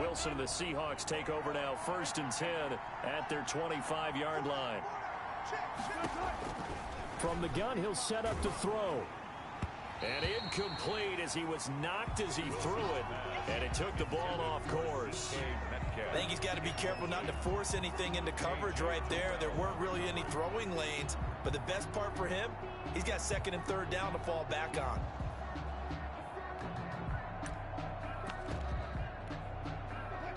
Wilson and the Seahawks take over now, 1st and 10 at their 25-yard line. From the gun, he'll set up to throw. And incomplete as he was knocked as he threw it. And it took the ball off course. I think he's got to be careful not to force anything into coverage right there. There weren't really any throwing lanes. But the best part for him, he's got 2nd and 3rd down to fall back on.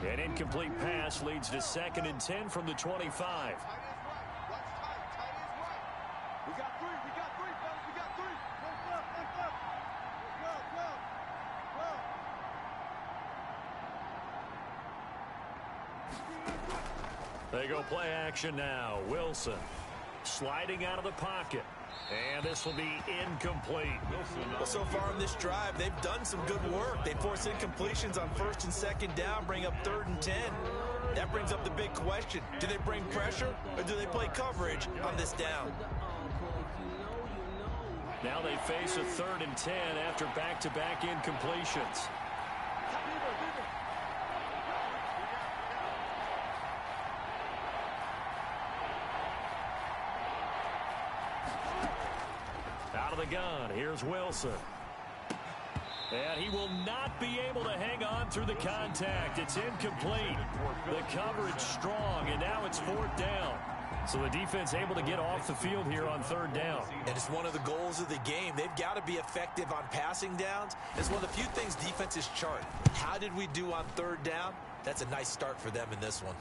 An incomplete pass leads to 2nd and 10 from the 25. They go play action now. Wilson sliding out of the pocket. And this will be incomplete. Well, so far in this drive, they've done some good work. They force incompletions on 1st and 2nd down, bring up 3rd and 10. That brings up the big question. Do they bring pressure or do they play coverage on this down? Now they face a 3rd and 10 after back-to-back incompletions. Out of the gun, here's Wilson. And he will not be able to hang on through the contact. It's incomplete. The coverage strong, and now it's 4th down. So the defense able to get off the field here on 3rd down. And it's one of the goals of the game. They've got to be effective on passing downs. It's one of the few things defenses chart. How did we do on 3rd down? That's a nice start for them in this one.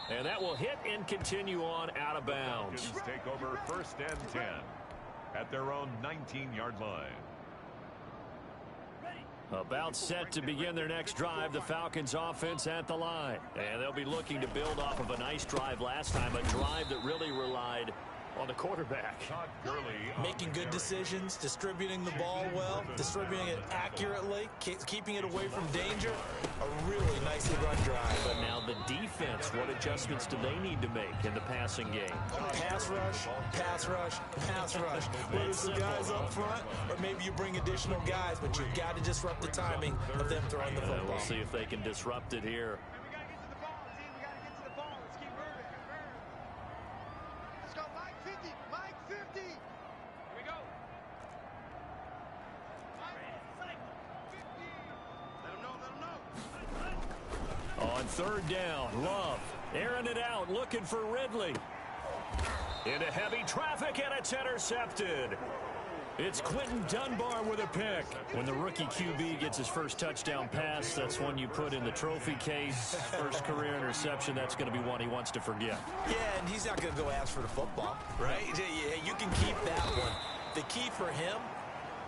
And that will hit and continue on out of bounds. Take over 1st and 10 at their own 19-yard line. About set to begin their next drive, the Falcons offense at the line. And they'll be looking to build off of a nice drive last time, a drive that really relied on the quarterback. Making good decisions, distributing the ball well, distributing it accurately, keeping it away from danger. A really nicely run drive. But now the defense, what adjustments do they need to make in the passing game? Pass rush, pass rush, pass rush. Whether it's the guys up front or maybe you bring additional guys, but you've got to disrupt the timing of them throwing the football. We'll see if they can disrupt it here. On 3rd down, Love airing it out, looking for Ridley. Into heavy traffic, and it's intercepted. It's Quentin Dunbar with a pick. When the rookie QB gets his first touchdown pass, that's one you put in the trophy case. First career interception, that's going to be one he wants to forget. Yeah, and he's not going to go ask for the football, right? You can keep that one. The key for him,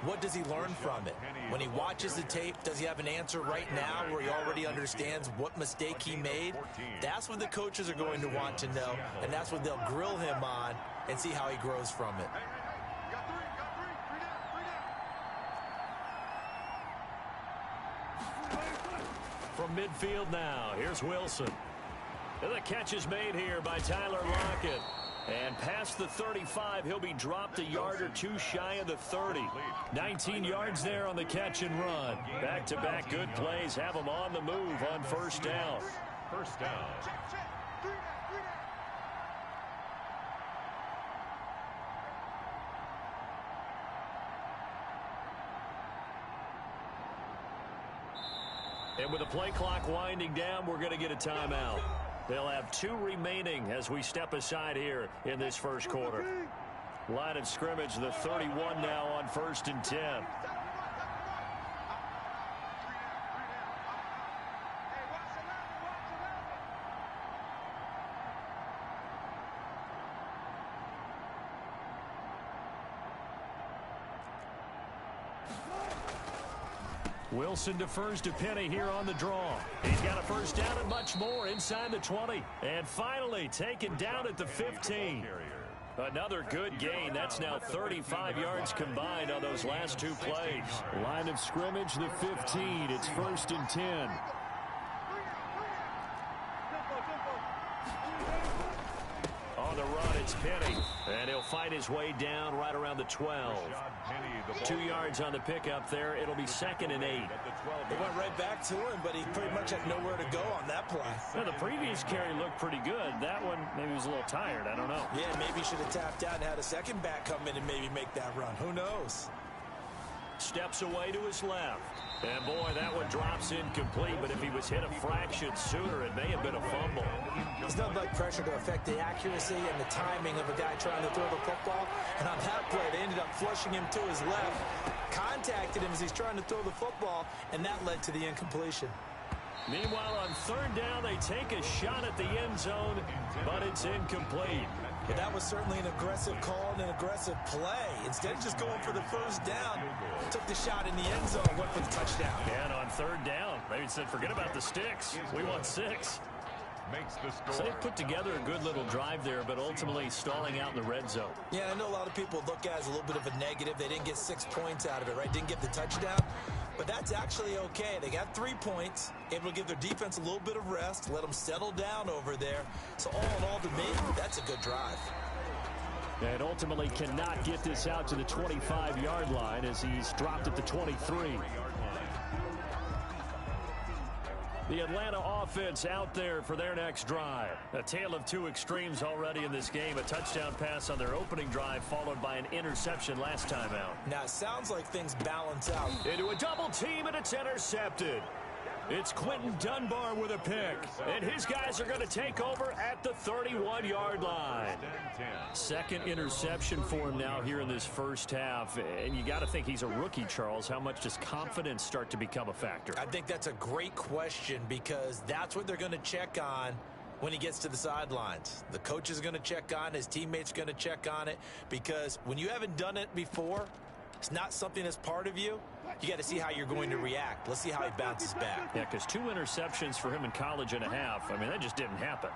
what does he learn from it? When he watches the tape, does he have an answer right now where he already understands what mistake he made? That's what the coaches are going to want to know, and that's what they'll grill him on and see how he grows from it. From midfield now, here's Wilson. The catch is made here by Tyler Lockett. And past the 35, he'll be dropped a yard or two shy of the 30. 19 yards there on the catch and run. Back-to-back good plays have him on the move on 1st down. 1st down. And with the play clock winding down, we're going to get a timeout. They'll have 2 remaining as we step aside here in this first quarter. Line of scrimmage, the 31 now on 1st and 10. Wilson defers to Penny here on the draw. He's got a first down and much more inside the 20. And finally taken down at the 15. Another good gain. That's now 35 yards combined on those last 2 plays. Line of scrimmage, the 15. It's 1st and 10. On the run, it's Penny. And he'll fight his way down right around the 12. 2 yards on the pickup there. It'll be 2nd and 8. They went right back to him, but he pretty much had nowhere to go on that play. Now, the previous carry looked pretty good. That one, maybe he was a little tired. I don't know. Yeah, maybe he should have tapped out and had a second back come in and maybe make that run. Who knows? Steps away to his left. And, boy, that one drops incomplete, but if he was hit a fraction sooner, it may have been a fumble. There's nothing like pressure to affect the accuracy and the timing of a guy trying to throw the football. And on that play, they ended up flushing him to his left, contacted him as he's trying to throw the football, and that led to the incompletion. Meanwhile, on 3rd down, they take a shot at the end zone, but it's incomplete. But that was certainly an aggressive call and an aggressive play. Instead of just going for the first down, took the shot in the end zone, went for the touchdown. And on 3rd down, they said, forget about the sticks. We want 6. Makes the score. So they put together a good little drive there, but ultimately stalling out in the red zone. Yeah, I know a lot of people look at it as a little bit of a negative. They didn't get 6 points out of it, right? Didn't get the touchdown. But that's actually okay. They got 3 points, able to give their defense a little bit of rest, let them settle down over there. So all in all, to me, that's a good drive. And ultimately cannot get this out to the 25-yard line as he's dropped at the 23. The Atlanta offense out there for their next drive. A tale of 2 extremes already in this game. A touchdown pass on their opening drive followed by an interception last time out. Now, it sounds like things balance out. Into a double team, and it's intercepted. It's Quinton Dunbar with a pick, and his guys are going to take over at the 31-yard line. 2nd interception for him now here in this first half, and you got to think he's a rookie, Charles. How much does confidence start to become a factor? I think that's a great question because that's what they're going to check on when he gets to the sidelines. The coach is going to check on, his teammates are going to check on it, because when you haven't done it before, it's not something that's part of you. You got to see how you're going to react. Let's see how he bounces back. Yeah, because 2 interceptions for him in college and a half. I mean, that just didn't happen.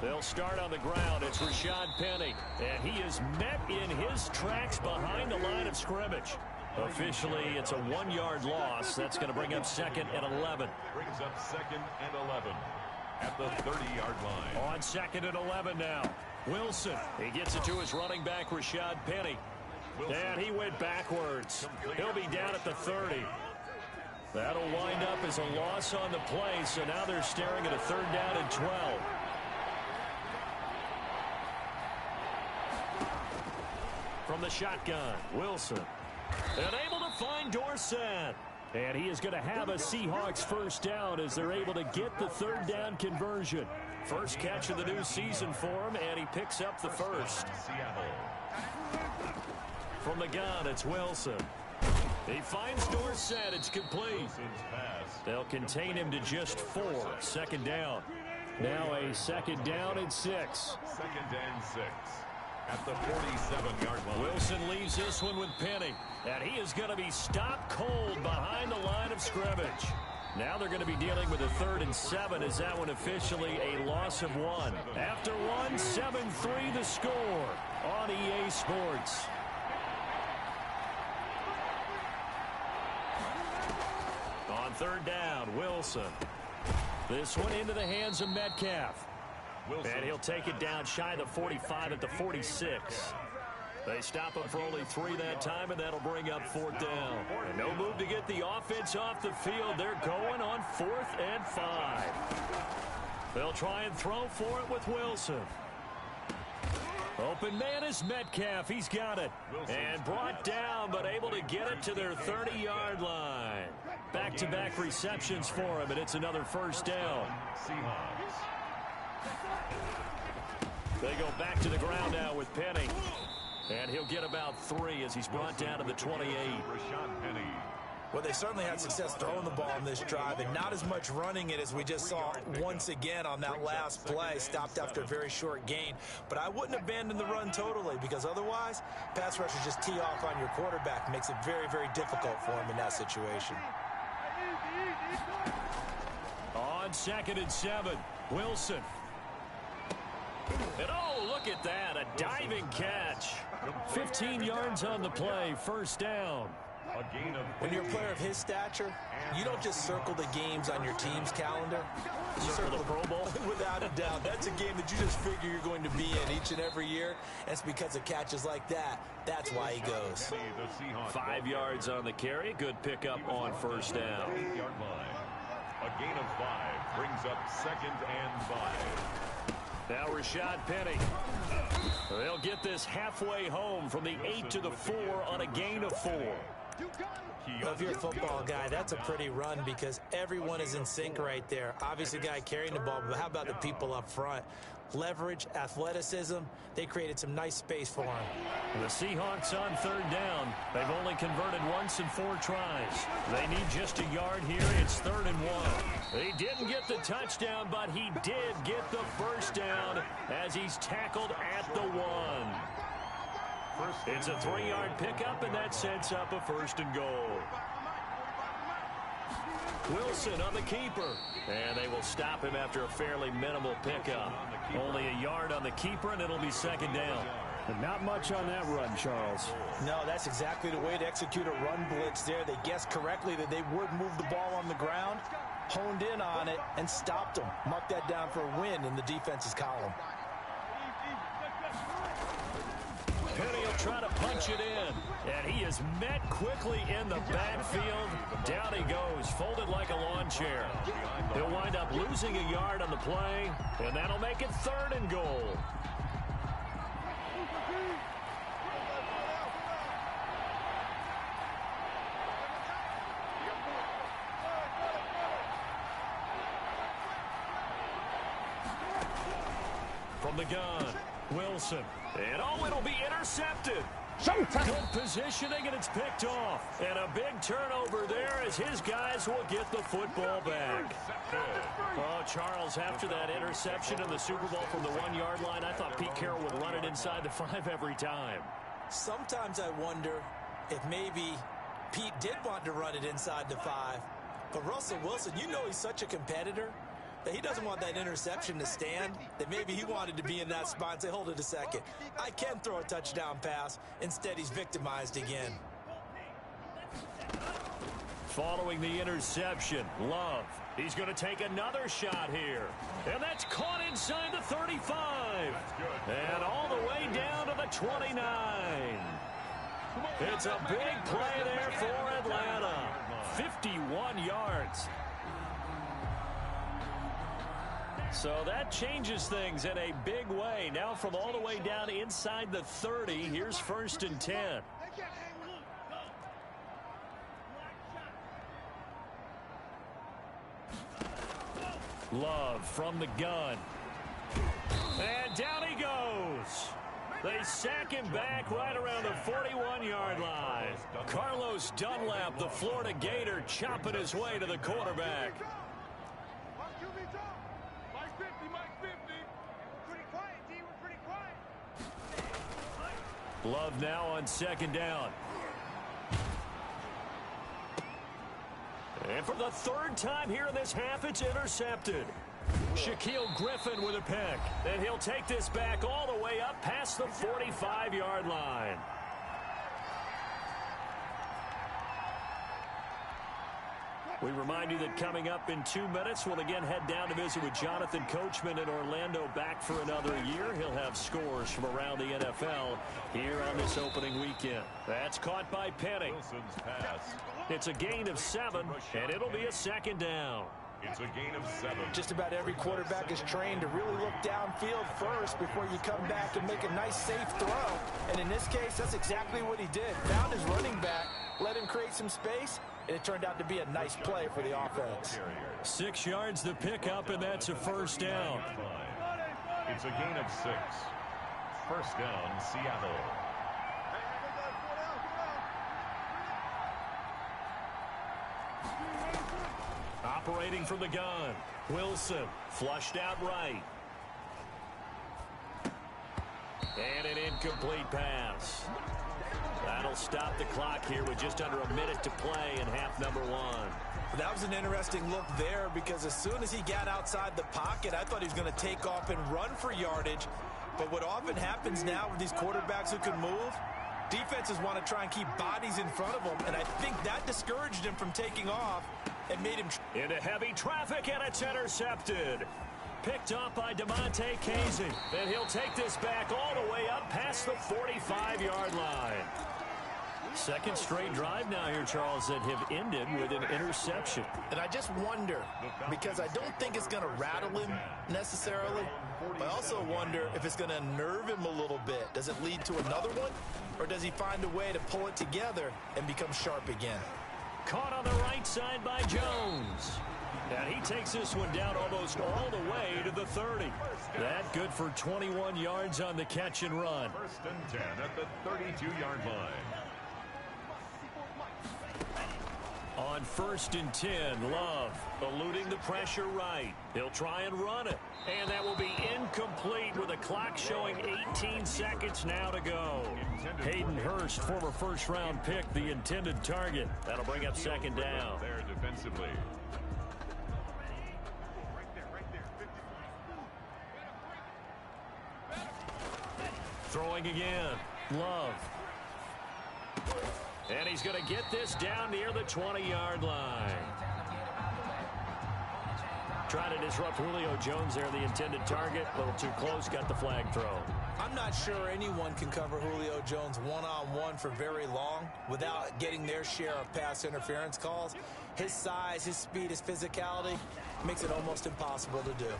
They'll start on the ground. It's Rashad Penny, and he is met in his tracks behind the line of scrimmage. Officially, it's a 1-yard loss. That's going to bring up 2nd and 11. Brings up 2nd and 11 at the 30-yard line. On 2nd and 11 now. Wilson, he gets it to his running back, Rashad Penny. And he went backwards. He'll be down at the 30. That'll wind up as a loss on the play, so now they're staring at a 3rd down and 12. From the shotgun, Wilson. And able to find Dorsett. And he is going to have a Seahawks first down as they're able to get the 3rd down conversion. First catch of the new season for him, and he picks up the first. From the gun, it's Wilson. He finds Dorsett. It's complete. They'll contain him to just 4. 2nd down. Now a 2nd down and 6. 2nd and 6 at the 47-yard line. Wilson leaves this one with Penny. And he is going to be stopped cold behind the line of scrimmage. Now they're going to be dealing with a 3rd and 7 as that one officially a loss of 1. After 1, 7-3 the score on EA Sports. On 3rd down, Wilson. This one into the hands of Metcalf. And he'll take it down shy of the 45 at the 46. They stop him for only 3 that time, and that'll bring up 4th down. And no move to get the offense off the field. They're going on 4th and 5. They'll try and throw for it with Wilson. Open man is Metcalf. He's got it. And brought down, but able to get it to their 30-yard line. Back-to-back receptions for him, and it's another first down. Seahawks. They go back to the ground now with Penny. And he'll get about 3 as he's brought down to the 28. Rashad Penny. Well, they certainly had success throwing the ball in this drive and not as much running it as we just saw once again on that last play. Stopped after a very short gain. But I wouldn't abandon the run totally because otherwise, pass rushers just tee off on your quarterback. Makes it very, very difficult for him in that situation. On 2nd and 7, Wilson. And oh, look at that, a diving catch. 15 yards on the play, first down. A gain of When you're a player of his stature, you don't just circle the games on your team's calendar. You circle the Pro Bowl. Without a doubt. That's a game that you just figure you're going to be in each and every year. And it's because of catches like that. That's why he goes. 5 yards on the carry. Good pickup on first down. 8-yard line. A gain of 5 brings up 2nd and 5. Now Rashad Penny. They'll get this halfway home from the 8 to the 4 on a gain of 4. Well, if you're a football guy, that's a pretty run because everyone is in sync right there. Obviously, the guy carrying the ball, but how about the people up front? Leverage, athleticism, they created some nice space for him. The Seahawks on 3rd down. They've only converted once in 4 tries. They need just a yard here. It's 3rd and 1. He didn't get the touchdown, but he did get the first down as he's tackled at the 1. It's a 3-yard pickup, and that sets up a 1st and goal. Wilson on the keeper. And they will stop him after a fairly minimal pickup. Only a yard on the keeper, and it'll be 2nd down. But not much on that run, Charles. No, that's exactly the way to execute a run blitz there. They guessed correctly that they would move the ball on the ground, honed in on it, and stopped them. Mark that down for a win in the defense's column. Penny will try to punch it in, and he is met quickly in the backfield. Down he goes, folded like a lawn chair. He'll wind up losing a yard on the play, and that'll make it 3rd and goal. From the gun, Wilson. And it'll be intercepted. Good positioning, and it's picked off. And a big turnover there as his guys will get the football back. Oh, Charles, after that interception in the Super Bowl from the 1-yard line, I thought Pete Carroll would run it inside the 5 every time. Sometimes I wonder if maybe Pete did want to run it inside the 5. But Russell Wilson, you know he's such a competitor that he doesn't want that interception to stand, that maybe he wanted to be in that spot and say, hold it a second, I can throw a touchdown pass. Instead, he's victimized again. Following the interception, Love. He's going to take another shot here. And that's caught inside the 35. And all the way down to the 29. It's a big play there for Atlanta. 51 yards. So that changes things in a big way. Now from all the way down inside the 30, here's 1st and 10. Love from the gun. And down he goes. They sack him back right around the 41-yard line. Carlos Dunlap, the Florida Gator, chopping his way to the quarterback. Love now on 2nd down. And for the 3rd time here in this half, it's intercepted. Shaquille Griffin with a pick. And he'll take this back all the way up past the 45-yard line. We remind you that coming up in 2 minutes, we'll again head down to visit with Jonathan Coachman in Orlando, back for another year. He'll have scores from around the NFL here on this opening weekend. That's caught by Penny. Wilson's pass. It's a gain of 7, and it'll be a 2nd down. It's a gain of 7. Just about every quarterback is trained to really look downfield first before you come back and make a nice, safe throw. And in this case, that's exactly what he did. Found his running back, let him create some space, and it turned out to be a nice play for the offense. 6 yards to pick up, and that's a 1st down. It's a gain of 6. 1st down, Seattle. Operating from the gun, Wilson flushed out right. And an incomplete pass. That'll stop the clock here with just under a minute to play in half number 1. That was an interesting look there because as soon as he got outside the pocket, I thought he was going to take off and run for yardage. But what often happens now with these quarterbacks who can move, Defenses want to try and keep bodies in front of them, and I think that discouraged him from taking off and made him... Into heavy traffic, and it's intercepted. Picked up by DeMonte Casey. And he'll take this back all the way up past the 45-yard line. Second straight drive now here, Charles, that have ended with an interception. And I just wonder, because I don't think it's going to rattle him necessarily, but I also wonder if it's going to nerve him a little bit. Does it lead to another one, or does he find a way to pull it together and become sharp again? Caught on the right side by Jones. And he takes this one down almost all the way to the 30. That good for 21 yards on the catch and run. First and 10 at the 32-yard line. On first and 10, Love eluding the pressure right. He'll try and run it. And that will be incomplete with the clock showing 18 seconds now to go. Hayden Hurst, former first-round pick, the intended target. That'll bring up second down. There defensively. Throwing again. Love. And he's going to get this down near the 20-yard line. Trying to disrupt Julio Jones there, the intended target. A little too close, got the flag thrown. I'm not sure anyone can cover Julio Jones one-on-one for very long without getting their share of pass interference calls. His size, his speed, his physicality makes it almost impossible to do.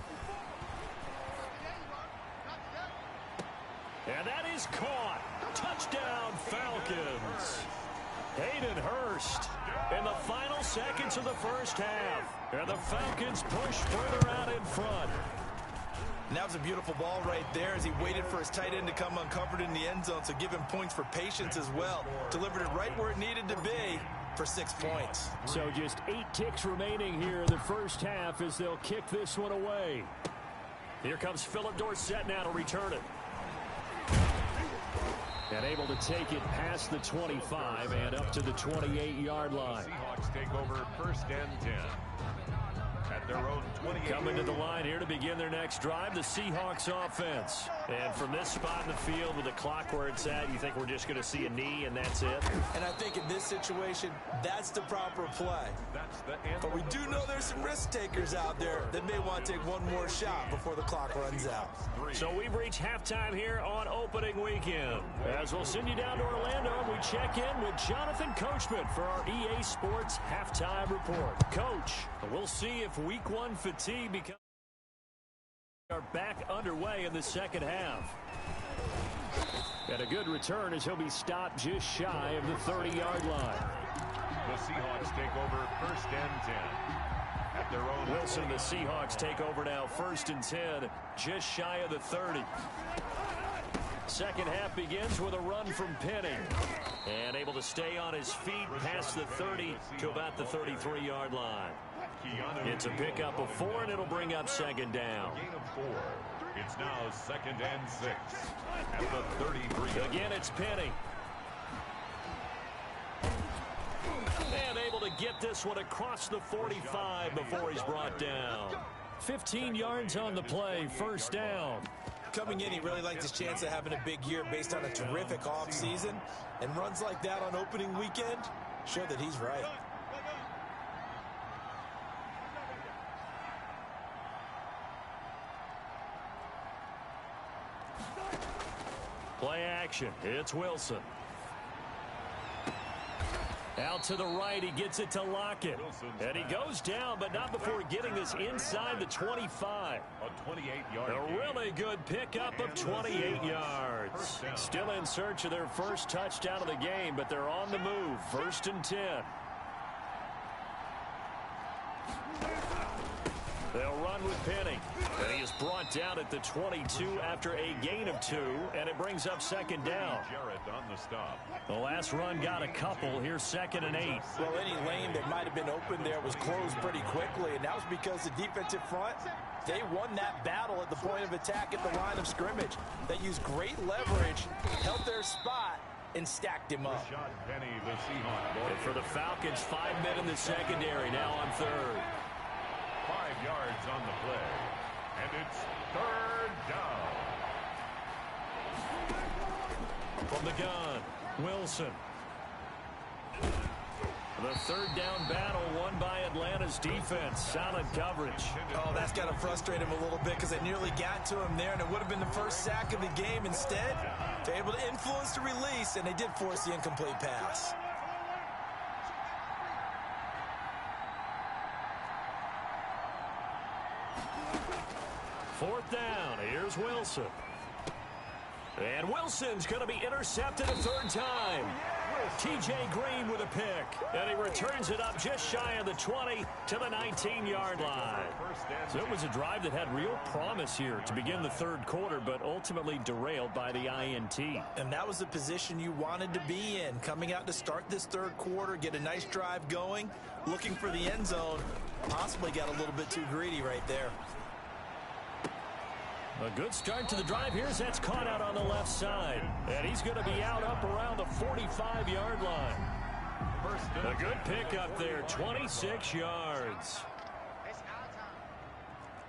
And that is caught. Touchdown, Falcons. Hayden Hurst in the final seconds of the first half. And the Falcons push further out in front. And that was a beautiful ball right there as he waited for his tight end to come uncovered in the end zone, so give him points for patience as well. Delivered it right where it needed to be for 6 points. So just 8 ticks remaining here in the first half as they'll kick this one away. Here comes Philip Dorsett now to return it. And able to take it past the 25 and up to the 28-yard line. Seahawks take over first and 10. At their own 28. Coming to the line here to begin their next drive, the Seahawks offense. And from this spot in the field with the clock where it's at, you think we're just going to see a knee and that's it? And I think in this situation, that's the proper play. But we do know there's some risk takers out there that may want to take one more shot before the clock runs out. So we've reached halftime here on opening weekend. As we'll send you down to Orlando, we check in with Jonathan Coachman for our EA Sports Halftime Report. Coach, we'll see if Week 1 fatigue becomes... are back underway in the second half. And a good return as he'll be stopped just shy of the 30-yard line. The Seahawks take over first and 10. At their own Wilson, the Seahawks take over now first and 10, just shy of the 30. Second half begins with a run from Penny. And able to stay on his feet past the 30 to about the 33-yard line. It's a pickup of 4, and it'll bring up second down. Gain of 4. It's now second and 6 at the 33. Again, it's Penny. And able to get this one across the 45 before he's brought down. 15 yards on the play, first down. Coming in, he really liked his chance of having a big year based on a terrific offseason. And runs like that on opening weekend show that he's right. Play action. It's Wilson. Out to the right, he gets it to Lockett. And he goes down, but not before getting this inside the 25. A 28-yard A really good pickup of 28 yards. Still in search of their first touchdown of the game, but they're on the move. First and 10. They'll run with Penny. And he is brought down at the 22 after a gain of 2, and it brings up second down. Jarrett on the stop. The last run got a couple. Here's second and 8. Well, any lane that might have been open there was closed pretty quickly, and that was because the defensive front, they won that battle at the point of attack at the line of scrimmage. They used great leverage, held their spot, and stacked him up. Penny, the Seahawks. And for the Falcons, 5 men in the secondary, now on third. 5 yards on the play. And it's third down. From the gun, Wilson. The third down battle won by Atlanta's defense. Solid coverage. Oh, that's got to frustrate him a little bit because they nearly got to him there, and it would have been the first sack of the game. Instead, they're able to influence the release, and they did force the incomplete pass. Fourth down. Here's Wilson. And Wilson's going to be intercepted a third time. T.J. Green with a pick. And he returns it up just shy of the 20 to the 19-yard line. So it was a drive that had real promise here to begin the third quarter, but ultimately derailed by the INT. And that was the position you wanted to be in. Coming out to start this third quarter, get a nice drive going, looking for the end zone. Possibly got a little bit too greedy right there. A good start to the drive here as that's caught out on the left side. And he's going to be out up around the 45-yard line. A good pickup there, 26 yards.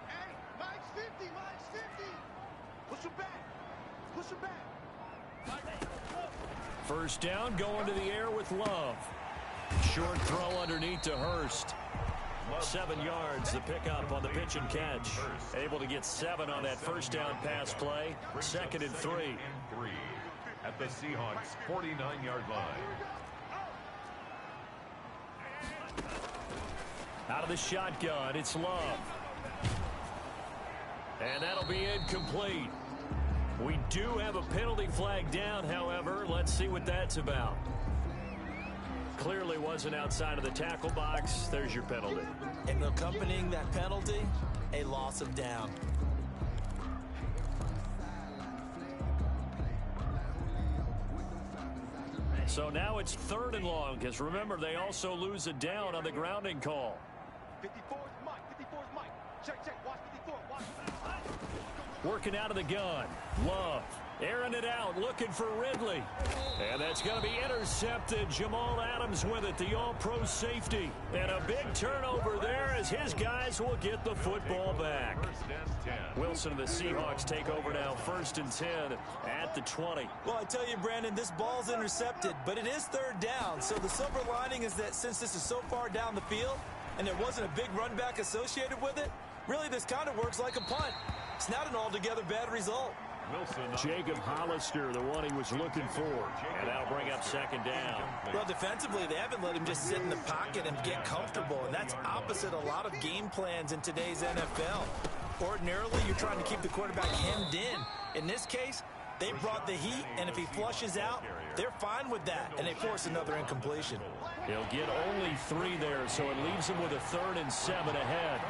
Hey, mine's 50, mine's 50. Push him back. Push him back. First down, going to the air with Love. Short throw underneath to Hurst. 7 yards, the pickup on the pitch and catch. Able to get 7 on that first down pass play. Second and 3. At the Seahawks' 49-yard line. Out of the shotgun, it's Love. And that'll be incomplete. We do have a penalty flag down, however. Let's see what that's about. Clearly wasn't outside of the tackle box. There's your penalty. And accompanying that penalty, a loss of down. So now it's 3rd and long, because remember, they also lose a down on the grounding call. 54 is Mike. 54 is Mike. Check. Watch 54. Watch 54. Working out of the gun. Love. Airing it out, looking for Ridley. And that's going to be intercepted. Jamal Adams with it, the all-pro safety. And a big turnover there as his guys will get the football back. Wilson and the Seahawks take over now, 1st and 10 at the 20. Well, I tell you, Brandon, this ball's intercepted, but it is 3rd down. So the silver lining is that since this is so far down the field and there wasn't a big run back associated with it, really this kind of works like a punt. It's not an altogether bad result. Jacob Hollister, the one he was looking for. And that'll bring up 2nd down. Well, defensively, they haven't let him just sit in the pocket and get comfortable, and that's opposite a lot of game plans in today's NFL. Ordinarily, you're trying to keep the quarterback hemmed in. In this case, they brought the heat, and if he flushes out, they're fine with that, and they force another incompletion. He'll get only 3 there, so it leaves him with a 3rd and 7 ahead.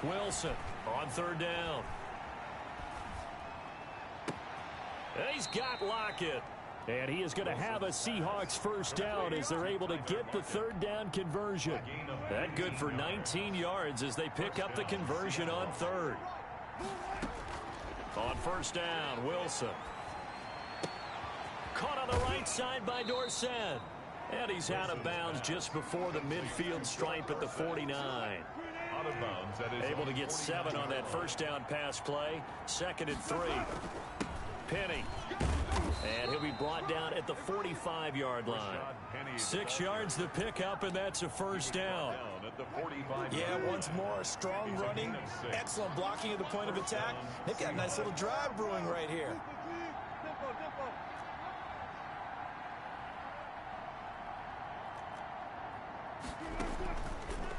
Wilson on 3rd down. And he's got Lockett. And he is going to have a Seahawks first down as they're able to get the 3rd down conversion. That good for 19 yards as they pick up the conversion on 3rd. On 1st down, Wilson. Caught on the right side by Dorsett. And he's out of bounds just before the midfield stripe at the 49. Able to get 7 on that first down pass play. 2nd and 3. Penny. And he'll be brought down at the 45-yard line. 6 yards the pickup, and that's a first down. Yeah, once more, strong running, excellent blocking at the point of attack. They've got a nice little drive brewing right here.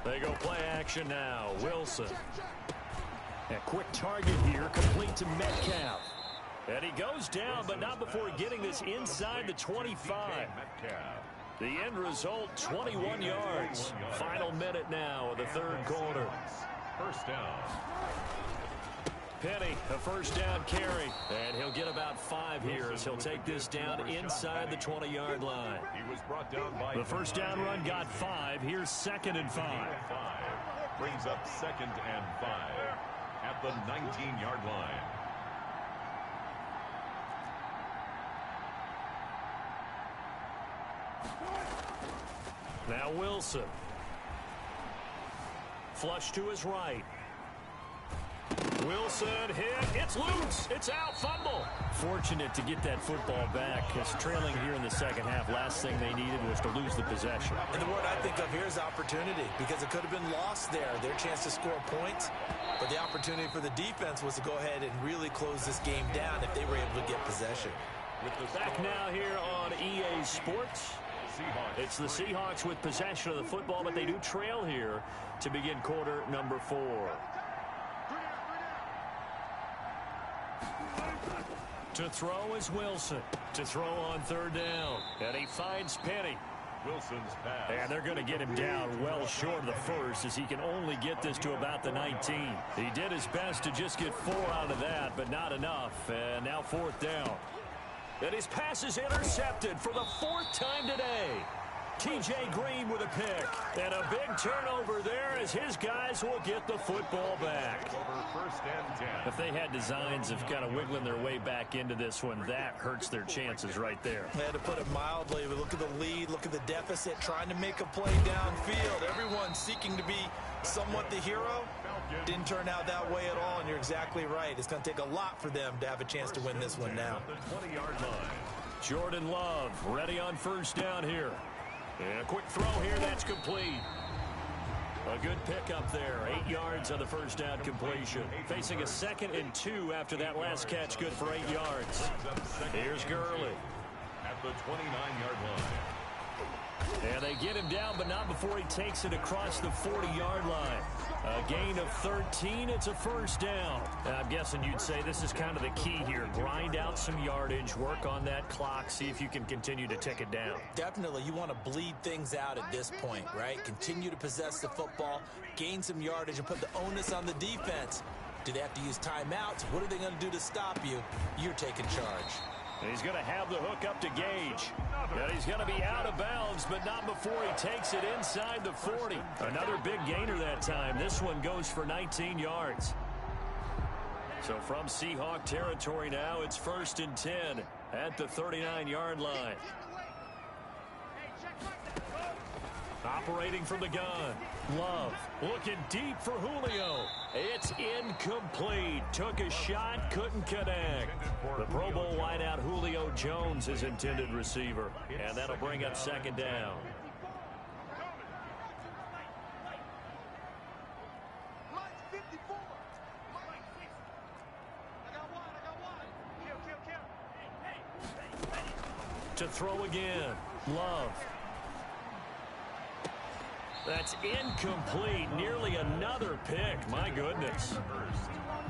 They go play action now. Wilson. A quick target here, complete to Metcalf. And he goes down, but not before getting this inside the 25. The end result, 21 yards. Final minute now of the 3rd quarter. First down. Penny, a first down carry. And he'll get about 5 here as he'll take this down inside the 20-yard line. He was brought down by The first down run got 5. Here's 2nd and 5. Brings up 2nd and 5 at the 19-yard line. Now Wilson. Flush to his right. Wilson hit. It's loose. It's out. Fumble. Fortunate to get that football back, because trailing here in the second half, last thing they needed was to lose the possession. And the word I think of here is opportunity, because it could have been lost there. Their chance to score points. But the opportunity for the defense was to go ahead and really close this game down if they were able to get possession. Back now here on EA Sports. It's the Seahawks with possession of the football, but they do trail here to begin quarter number 4. To throw is Wilson. To throw on third down. And he finds Penny. Wilson's pass. And they're going to get him down well short of the first, as he can only get this to about the 19. He did his best to just get 4 out of that, but not enough. And now fourth down. And his pass is intercepted for the 4th time today. T.J. Green with a pick. And a big turnover there, as his guys will get the football back. First and 10. If they had designs of kind of wiggling their way back into this one, that hurts their chances right there. They had to put it mildly, but look at the lead, look at the deficit, trying to make a play downfield. Everyone seeking to be somewhat the hero. Didn't turn out that way at all, and you're exactly right. It's going to take a lot for them to have a chance to win this one now. The 20-yard line. Jordan Love ready on first down here. And a quick throw here, that's complete. A good pickup there. 8 yards on the first down completion. Facing a 2nd and 2 after that last catch, good for 8 yards. Here's Gurley. At the 29-yard line. And they get him down, but not before he takes it across the 40-yard line. A gain of 13. It's a first down. I'm guessing you'd say this is kind of the key here. Grind out some yardage, work on that clock, see if you can continue to tick it down. Definitely, you want to bleed things out at this point, right? Continue to possess the football, gain some yardage, and put the onus on the defense. Do they have to use timeouts? What are they going to do to stop you? You're taking charge. And he's going to have the hook up to Gage. And he's going to be out of bounds, but not before he takes it inside the 40. Another big gainer that time. This one goes for 19 yards. So from Seahawk territory now, it's 1st and 10 at the 39-yard line. Operating from the gun. Love looking deep for Julio. It's incomplete. Took a shot, couldn't connect. The Pro Bowl wideout Julio Jones is intended receiver. And that'll bring up 2nd down. To throw again. Love. That's incomplete. Nearly another pick. My goodness.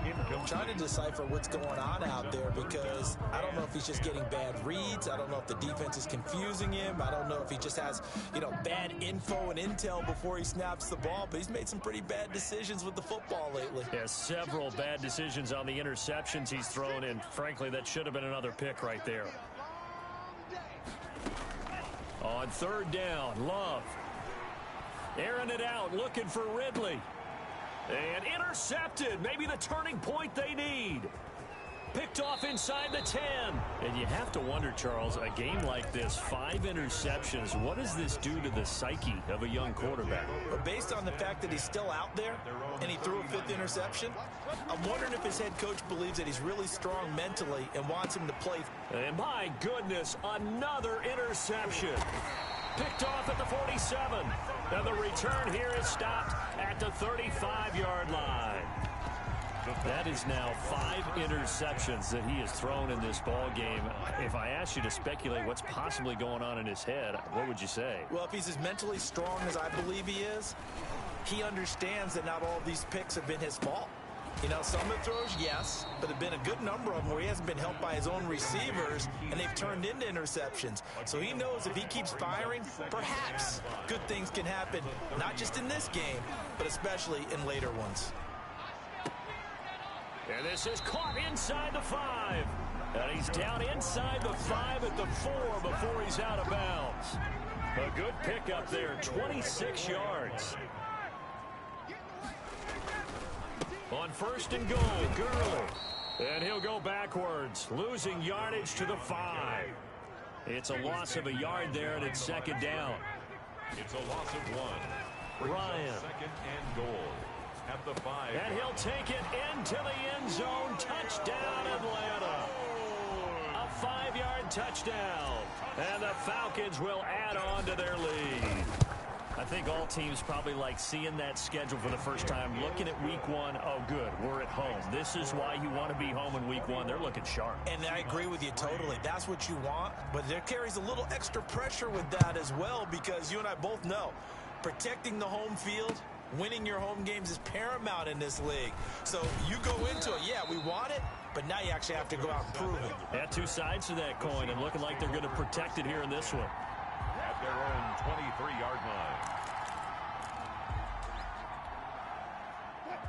I'm trying to decipher what's going on out there, because I don't know if he's just getting bad reads. I don't know if the defense is confusing him. I don't know if he just has, bad info and intel before he snaps the ball. But he's made some pretty bad decisions with the football lately. Yeah, several bad decisions on the interceptions he's thrown, and frankly, that should have been another pick right there. On 3rd down, Love. Airing it out, looking for Ridley. And intercepted. Maybe the turning point they need. Picked off inside the 10. And you have to wonder, Charles, a game like this, 5 interceptions, what does this do to the psyche of a young quarterback? But based on the fact that he's still out there and he threw a 5th interception, I'm wondering if his head coach believes that he's really strong mentally and wants him to play. And my goodness, another interception. Picked off at the 47. And the return here is stopped at the 35-yard line. That is now 5 interceptions that he has thrown in this ball game. If I asked you to speculate what's possibly going on in his head, what would you say? Well, if he's as mentally strong as I believe he is, he understands that not all of these picks have been his fault. Some of the throws, yes, but there have been a good number of them where he hasn't been helped by his own receivers, and they've turned into interceptions. So he knows if he keeps firing, perhaps good things can happen, not just in this game, but especially in later ones. And this is caught inside the 5. And he's down inside the 5 at the 4 before he's out of bounds. A good pickup there, 26 yards. On 1st and goal, Gurley. And he'll go backwards, losing yardage to the 5. It's a loss of a yard there, and it's 2nd down. It's a loss of 1. Ryan. 2nd and goal at the the 5. And he'll take it into the end zone. Touchdown, Atlanta. A 5-yard touchdown. And the Falcons will add on to their lead. I think all teams probably like seeing that schedule for the first time, looking at week 1. Oh, good, we're at home. This is why you want to be home in week 1. They're looking sharp. And I agree with you totally. That's what you want, but there carries a little extra pressure with that as well, because you and I both know protecting the home field, winning your home games is paramount in this league. So you go into it, yeah, we want it, but now you actually have to go out and prove it. Yeah, two sides to that coin, and looking like they're going to protect it here in this one. At their own 23-yard line.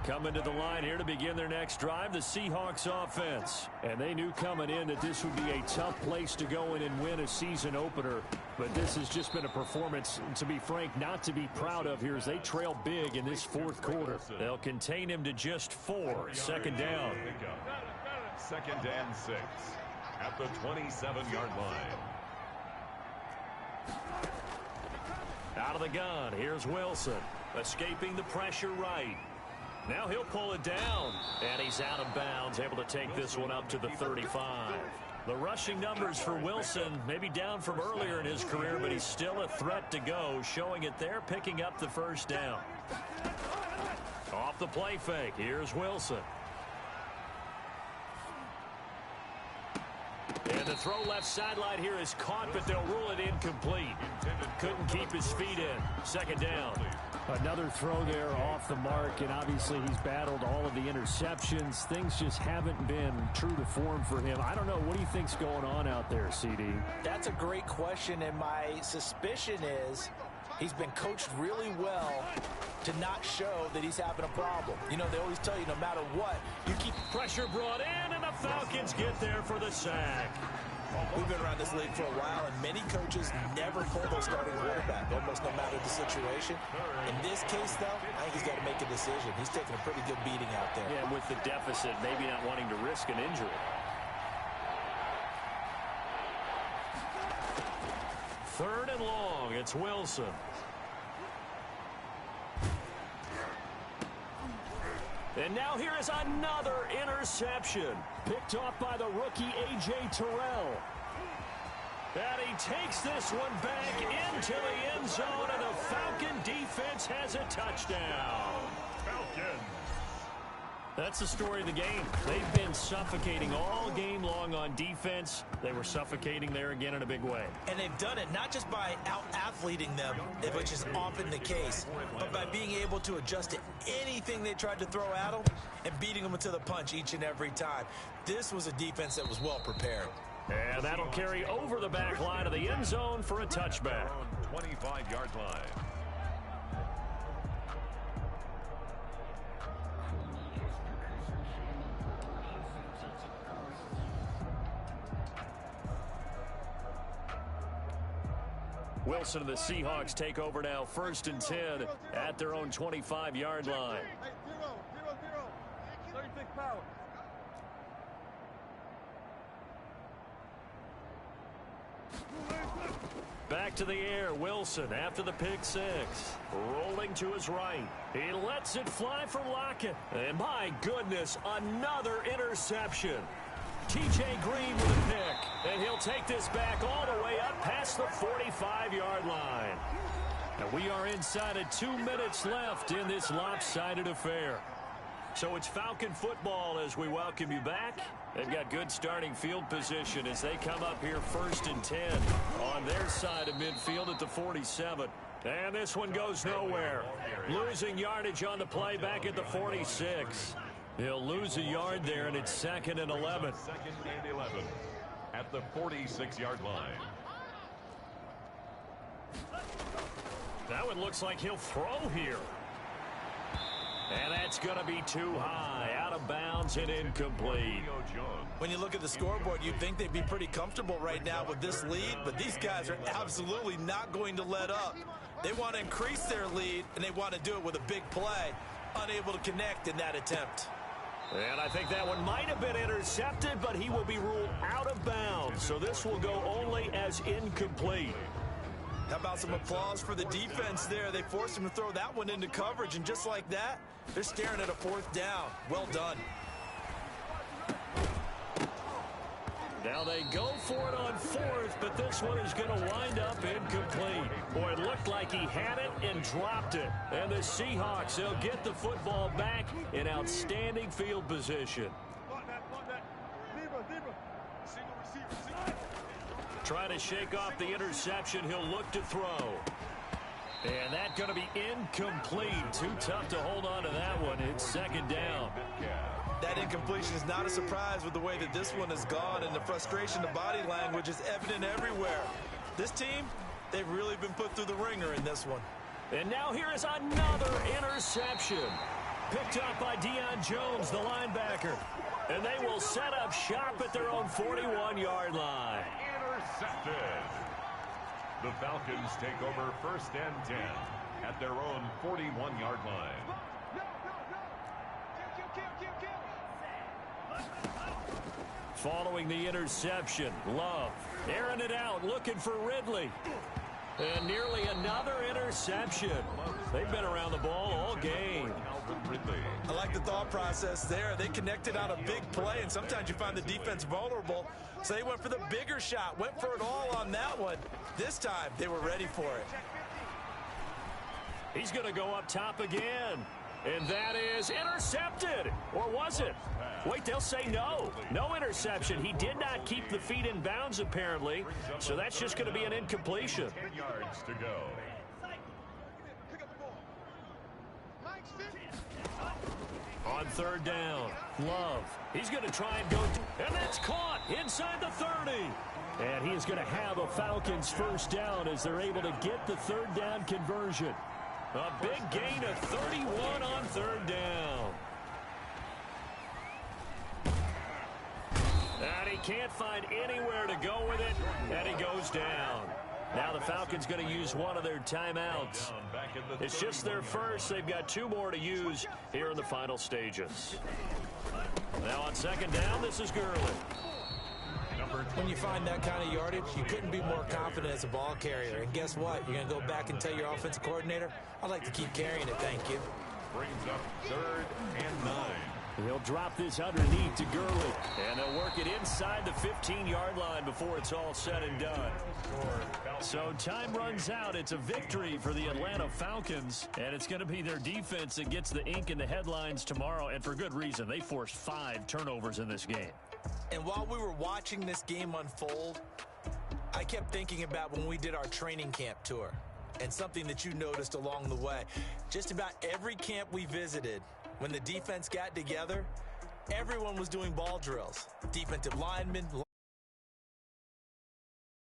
Coming to the line here to begin their next drive, the Seahawks offense. And they knew coming in that this would be a tough place to go in and win a season opener. But this has just been a performance, to be frank, not to be proud of here as they trail big in this fourth quarter. They'll contain him to just 4. Second down. 2nd and 6 at the 27-yard line. Out of the gun, here's Wilson. Escaping the pressure right. Now he'll pull it down, and he's out of bounds, able to take this one up to the 35. The rushing numbers for Wilson maybe down from earlier in his career, but he's still a threat to go, showing it there, picking up the first down. Off the play fake, here's Wilson. And the throw left sideline here is caught, but they'll rule it incomplete. Couldn't keep his feet in. Second down. Another throw there off the mark, and obviously he's battled all of the interceptions. Things just haven't been true to form for him. I don't know. What do you think's going on out there, CD? That's a great question, and my suspicion is he's been coached really well to not show that he's having a problem. You know, they always tell you no matter what, you keep pressure brought in, and the Falcons get there for the sack. We've been around this league for a while, and many coaches never pull their starting quarterback, almost no matter the situation. In this case, though, I think he's got to make a decision. He's taking a pretty good beating out there. Yeah, with the deficit, maybe not wanting to risk an injury. Third and long, it's Wilson. And now here is another interception. Picked off by the rookie A.J. Terrell. And he takes this one back into the end zone, and the Falcon defense has a touchdown. Falcons. That's the story of the game. They've been suffocating all game long on defense. They were suffocating there again in a big way. And they've done it not just by out-athleting them, which is often the case, but by being able to adjust to anything they tried to throw at them and beating them to the punch each and every time. This was a defense that was well prepared. And that'll carry over the back line of the end zone for a touchback. 25-yard line. Wilson and the Seahawks take over now, 1st and 10 at their own 25-yard line. 36 power. Back to the air, Wilson after the pick six. Rolling to his right. He lets it fly for Lockett. And my goodness, another interception. T.J. Green with a pick. And he'll take this back all the way up past the 45-yard line. And we are inside of 2 minutes left in this lopsided affair. So it's Falcon football as we welcome you back. They've got good starting field position as they come up here 1st and 10 on their side of midfield at the 47. And this one goes nowhere. Losing yardage on the play back at the 46. He'll lose a yard there, and it's 2nd and 11. 2nd and 11 at the 46-yard line. That one looks like he'll throw here. And that's going to be too high, out of bounds and incomplete. When you look at the scoreboard, you'd think they'd be pretty comfortable right now with this lead, but these guys are absolutely not going to let up. They want to increase their lead, and they want to do it with a big play. Unable to connect in that attempt. And I think that one might have been intercepted, but he will be ruled out of bounds. So this will go only as incomplete. How about some applause for the defense there? They forced him to throw that one into coverage, and just like that, they're staring at a 4th down. Well done. Now they go for it on 4th, but this one is going to wind up incomplete. Boy, it looked like he had it and dropped it. And the Seahawks, they'll get the football back in outstanding field position. Trying to shake off the interception. He'll look to throw. And that's going to be incomplete. Too tough to hold on to that one. It's 2nd down. That incompletion is not a surprise with the way that this one has gone, and the frustration, the body language is evident everywhere. This team, they've really been put through the ringer in this one. And now here is another interception. Picked up by Deion Jones, the linebacker. And they will set up shop at their own 41-yard line. Intercepted. The Falcons take over 1st and 10 at their own 41-yard line. Following the interception, Love airing it out, looking for Ridley. And nearly another interception. They've been around the ball all game. I like the thought process there. They connected on a big play, and sometimes you find the defense vulnerable. So they went for the bigger shot, went for it all on that one. This time, they were ready for it. He's going to go up top again. And that is intercepted. Or was it? Wait, they'll say no. No interception. He did not keep the feet in bounds, apparently. So that's just going to be an incompletion. 10 yards to go. On 3rd down, Love. He's going to try and go. And that's caught inside the 30. And he is going to have a Falcons 1st down as they're able to get the 3rd down conversion. A big gain of 31 on 3rd down. And he can't find anywhere to go with it, and he goes down. Now the Falcons going to use one of their timeouts. It's just their first. They've got 2 more to use here in the final stages. Now on 2nd down, this is Gurley. When you find that kind of yardage, you couldn't be more confident as a ball carrier. And guess what? You're going to go back and tell your offensive coordinator, I'd like to keep carrying it, thank you. Brings up 3rd and 9. He'll drop this underneath to Gurley. And they'll work it inside the 15-yard line before it's all said and done. So time runs out. It's a victory for the Atlanta Falcons. And it's going to be their defense that gets the ink in the headlines tomorrow. And for good reason. They forced 5 turnovers in this game. And while we were watching this game unfold, I kept thinking about when we did our training camp tour. And something that you noticed along the way. Just about every camp we visited, when the defense got together, everyone was doing ball drills. Defensive linemen,